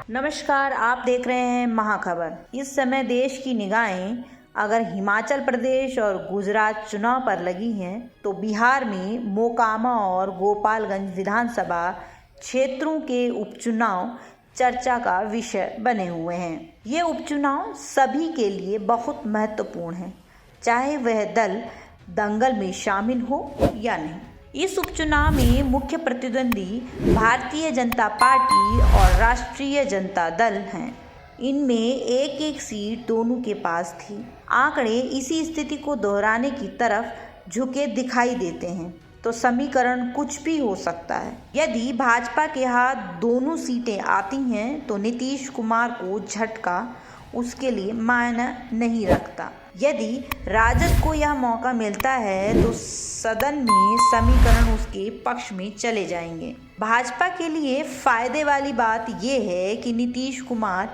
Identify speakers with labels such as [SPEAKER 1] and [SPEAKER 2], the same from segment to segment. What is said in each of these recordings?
[SPEAKER 1] नमस्कार, आप देख रहे हैं महाखबर। इस समय देश की निगाहें अगर हिमाचल प्रदेश और गुजरात चुनाव पर लगी हैं, तो बिहार में मोकामा और गोपालगंज विधानसभा क्षेत्रों के उपचुनाव चर्चा का विषय बने हुए हैं। ये उपचुनाव सभी के लिए बहुत महत्वपूर्ण है, चाहे वह दल दंगल में शामिल हो या नहीं। इस उपचुनाव में मुख्य प्रतिद्वंदी भारतीय जनता पार्टी और राष्ट्रीय जनता दल हैं। इनमें एक एक सीट दोनों के पास थी। आंकड़े इसी स्थिति को दोहराने की तरफ झुके दिखाई देते हैं, तो समीकरण कुछ भी हो सकता है। यदि भाजपा के हाथ दोनों सीटें आती हैं, तो नीतीश कुमार को झटका उसके लिए मायने नहीं रखता। यदि राजद को यह मौका मिलता है, तो सदन में समीकरण उसके पक्ष में चले जाएंगे। भाजपा के लिए फायदे वाली बात यह है कि नीतीश कुमार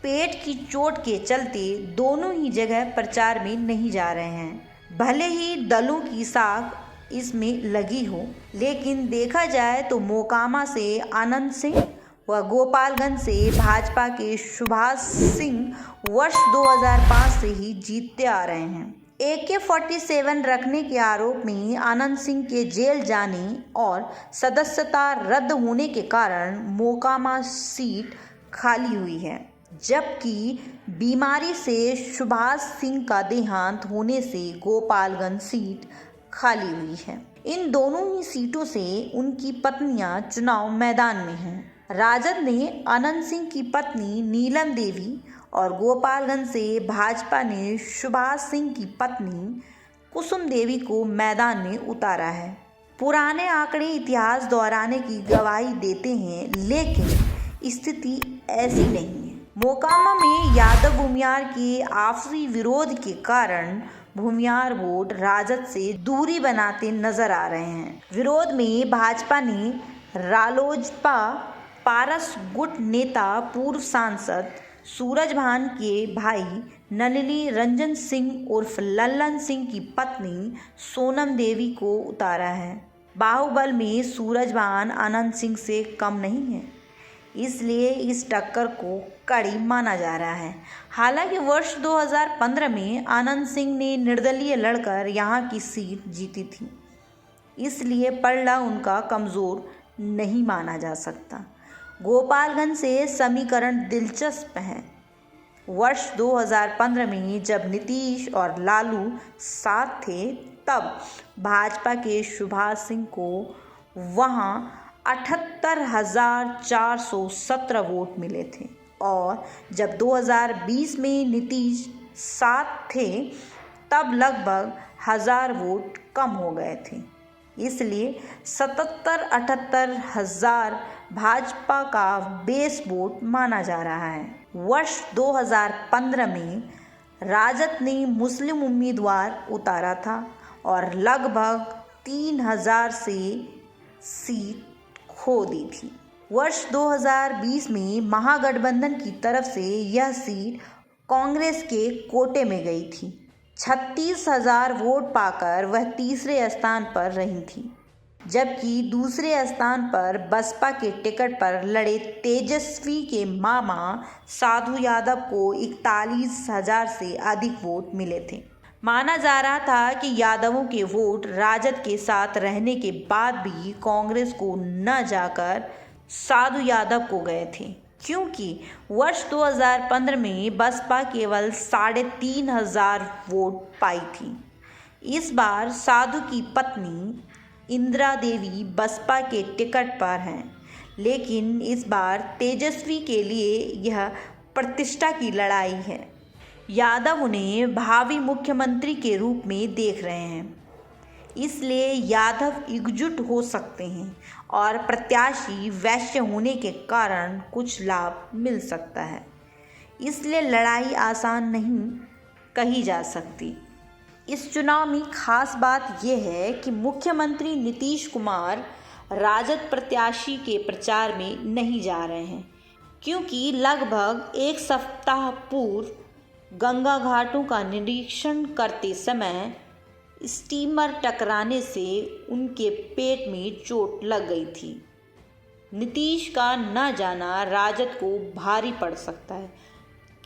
[SPEAKER 1] पेट की चोट के चलते दोनों ही जगह प्रचार में नहीं जा रहे हैं। भले ही दलों की साख इसमें लगी हो, लेकिन देखा जाए तो मोकामा से आनंद सिंह व गोपालगंज से भाजपा के सुभाष सिंह वर्ष 2005 से ही जीतते आ रहे हैं। AK-47 रखने के आरोप में आनंद सिंह के जेल जाने और सदस्यता रद्द होने के कारण मोकामा सीट खाली हुई है, जबकि बीमारी से सुभाष सिंह का देहांत होने से गोपालगंज सीट खाली हुई है। इन दोनों ही सीटों से उनकी पत्नियां चुनाव मैदान में हैं। राजद ने आनंद सिंह की पत्नी नीलम देवी और गोपालगंज से भाजपा ने सुभाष सिंह की पत्नी कुसुम देवी को मैदान में उतारा है। पुराने आंकड़े इतिहास दोहराने की गवाही देते हैं, लेकिन स्थिति ऐसी नहीं है। मोकामा में यादव भूमियार के आपसी विरोध के कारण भूमियार वोट राजद से दूरी बनाते नजर आ रहे हैं। विरोध में भाजपा ने रालोजपा पारस गुट नेता पूर्व सांसद सूरजभान के भाई नलिनी रंजन सिंह उर्फ लल्लन सिंह की पत्नी सोनम देवी को उतारा है। बाहुबल में सूरजभान आनंद सिंह से कम नहीं है, इसलिए इस टक्कर को कड़ी माना जा रहा है। हालांकि वर्ष 2015 में आनंद सिंह ने निर्दलीय लड़कर यहां की सीट जीती थी, इसलिए पलड़ा उनका कमज़ोर नहीं माना जा सकता। गोपालगंज से समीकरण दिलचस्प है। वर्ष 2015 में जब नीतीश और लालू साथ थे, तब भाजपा के सुभाष सिंह को वहां 78,417 वोट मिले थे, और जब 2020 में नीतीश साथ थे, तब लगभग 1000 वोट कम हो गए थे। इसलिए 77-78 हजार भाजपा का बेस वोट माना जा रहा है। वर्ष 2015 में राजद ने मुस्लिम उम्मीदवार उतारा था और लगभग 3000 से सीट खो दी थी। वर्ष 2020 में महागठबंधन की तरफ से यह सीट कांग्रेस के कोटे में गई थी। 36,000 वोट पाकर वह तीसरे स्थान पर रही थी, जबकि दूसरे स्थान पर बसपा के टिकट पर लड़े तेजस्वी के मामा साधु यादव को 41,000 से अधिक वोट मिले थे। माना जा रहा था कि यादवों के वोट राजद के साथ रहने के बाद भी कांग्रेस को न जाकर साधु यादव को गए थे, क्योंकि वर्ष 2015 में बसपा केवल 3,500 वोट पाई थी। इस बार साधु की पत्नी इंदिरा देवी बसपा के टिकट पर हैं, लेकिन इस बार तेजस्वी के लिए यह प्रतिष्ठा की लड़ाई है। यादव उन्हें भावी मुख्यमंत्री के रूप में देख रहे हैं, इसलिए यादव एकजुट हो सकते हैं और प्रत्याशी वैश्य होने के कारण कुछ लाभ मिल सकता है। इसलिए लड़ाई आसान नहीं कही जा सकती। इस चुनाव में खास बात यह है कि मुख्यमंत्री नीतीश कुमार राजद प्रत्याशी के प्रचार में नहीं जा रहे हैं, क्योंकि लगभग एक सप्ताह पूर्व गंगा घाटों का निरीक्षण करते समय स्टीमर टकराने से उनके पेट में चोट लग गई थी। नीतीश का न जाना राजद को भारी पड़ सकता है,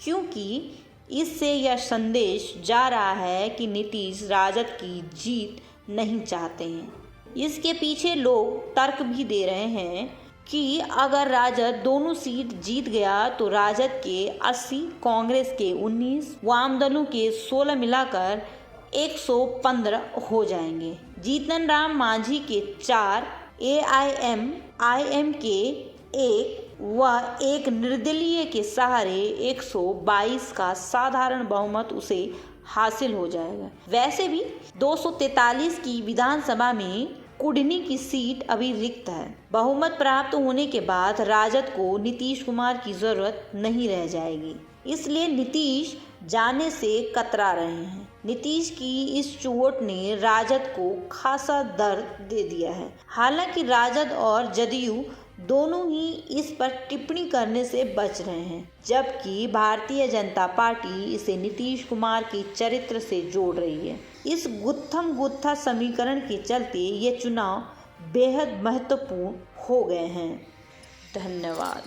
[SPEAKER 1] क्योंकि इससे यह संदेश जा रहा है कि नीतीश राजद की जीत नहीं चाहते हैं। इसके पीछे लोग तर्क भी दे रहे हैं कि अगर राजद दोनों सीट जीत गया तो राजद के 80, कांग्रेस के 19, वाम दलों के 16 मिलाकर 115 हो जाएंगे। जीतन राम मांझी के 4, AIM के 1 व एक निर्दलीय के सहारे 122 का साधारण बहुमत उसे हासिल हो जाएगा। वैसे भी 243 की विधानसभा में कुढ़नी की सीट अभी रिक्त है। बहुमत प्राप्त होने के बाद राजद को नीतीश कुमार की जरूरत नहीं रह जाएगी, इसलिए नीतीश जाने से कतरा रहे हैं। नीतीश की इस चोट ने राजद को खासा दर्द दे दिया है। हालांकि राजद और जदयू दोनों ही इस पर टिप्पणी करने से बच रहे हैं, जबकि भारतीय जनता पार्टी इसे नीतीश कुमार के चरित्र से जोड़ रही है। इस गुत्थम गुत्था समीकरण के चलते ये चुनाव बेहद महत्वपूर्ण हो गए हैं। धन्यवाद।